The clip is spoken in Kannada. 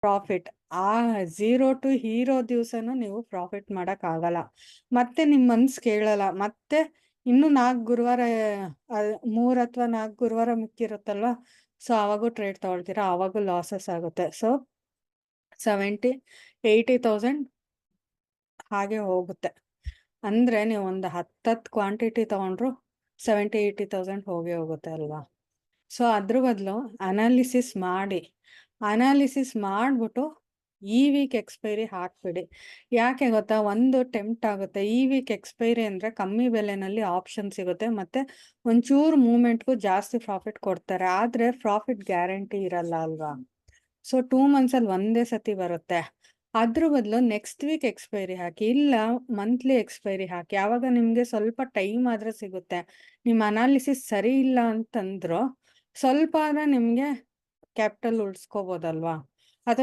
ಪ್ರಾಫಿಟ್. ಆ 0 ಟು ಹೀರೋ ದಿವ್ಸನೂ ನೀವು ಪ್ರಾಫಿಟ್ ಮಾಡಕ್ಕಾಗಲ್ಲ. ಮತ್ತೆ ನಿಮ್ ಮನ್ಸ್ ಕೇಳಲ್ಲ. ಮತ್ತೆ ಇನ್ನೂ 4 ಗುರುವಾರ 3 ಅಥವಾ 4 ಗುರುವಾರ ಮಿಕ್ಕಿರುತ್ತಲ್ವಾ? ಸೊ ಆವಾಗೂ ಟ್ರೇಡ್ ತಗೊಳ್ತೀರಾ, ಆವಾಗೂ ಲಾಸಸ್ ಆಗುತ್ತೆ. ಸೊ 70,000-80,000 ಹಾಗೆ ಹೋಗುತ್ತೆ. ಅಂದ್ರೆ ನೀವು ಒಂದು 10 ಕ್ವಾಂಟಿಟಿ ತಗೊಂಡ್ರು 70,000-80,000 ಹೋಗೇ ಹೋಗುತ್ತೆ ಅಲ್ವಾ? ಸೊ ಅದ್ರ ಬದಲು ಅನಾಲಿಸಿಸ್ ಮಾಡಿ, ಅನಾಲಿಸಿಸ್ ಮಾಡಿಬಿಟ್ಟು ಈ ವೀಕ್ ಎಕ್ಸ್ಪೈರಿ ಹಾಕ್ಬಿಡಿ. ಯಾಕೆ ಗೊತ್ತಾ? ಒಂದು ಟೆಂಪ್ಟ್ ಆಗುತ್ತೆ. ಈ ವೀಕ್ ಎಕ್ಸ್ಪೈರಿ ಅಂದರೆ ಕಮ್ಮಿ ಬೆಲೆನಲ್ಲಿ ಆಪ್ಷನ್ ಸಿಗುತ್ತೆ ಮತ್ತು ಒಂಚೂರು ಮೂಮೆಂಟ್ಗೂ ಜಾಸ್ತಿ ಪ್ರಾಫಿಟ್ ಕೊಡ್ತಾರೆ. ಆದರೆ ಪ್ರಾಫಿಟ್ ಗ್ಯಾರಂಟಿ ಇರಲ್ಲ ಅಲ್ವಾ? ಸೊ 2 ಮಂತ್ಸಲ್ಲಿ ಒಂದೇ ಸತಿ ಬರುತ್ತೆ. ಅದ್ರ ಬದಲು ನೆಕ್ಸ್ಟ್ ವೀಕ್ ಎಕ್ಸ್ಪೈರಿ ಹಾಕಿ, ಇಲ್ಲ ಮಂತ್ಲಿ ಎಕ್ಸ್ಪೈರಿ ಹಾಕಿ. ಆವಾಗ ನಿಮಗೆ ಸ್ವಲ್ಪ ಟೈಮ್ ಆದರೆ ಸಿಗುತ್ತೆ. ನಿಮ್ಮ ಅನಾಲಿಸಿಸ್ ಸರಿ ಇಲ್ಲ ಅಂತಂದ್ರು ಸ್ವಲ್ಪ ಆದರೆ ನಿಮಗೆ ಕ್ಯಾಪಿಟಲ್ ಉಳಿಸ್ಕೋಬೋದಲ್ವಾ? ಅಥವಾ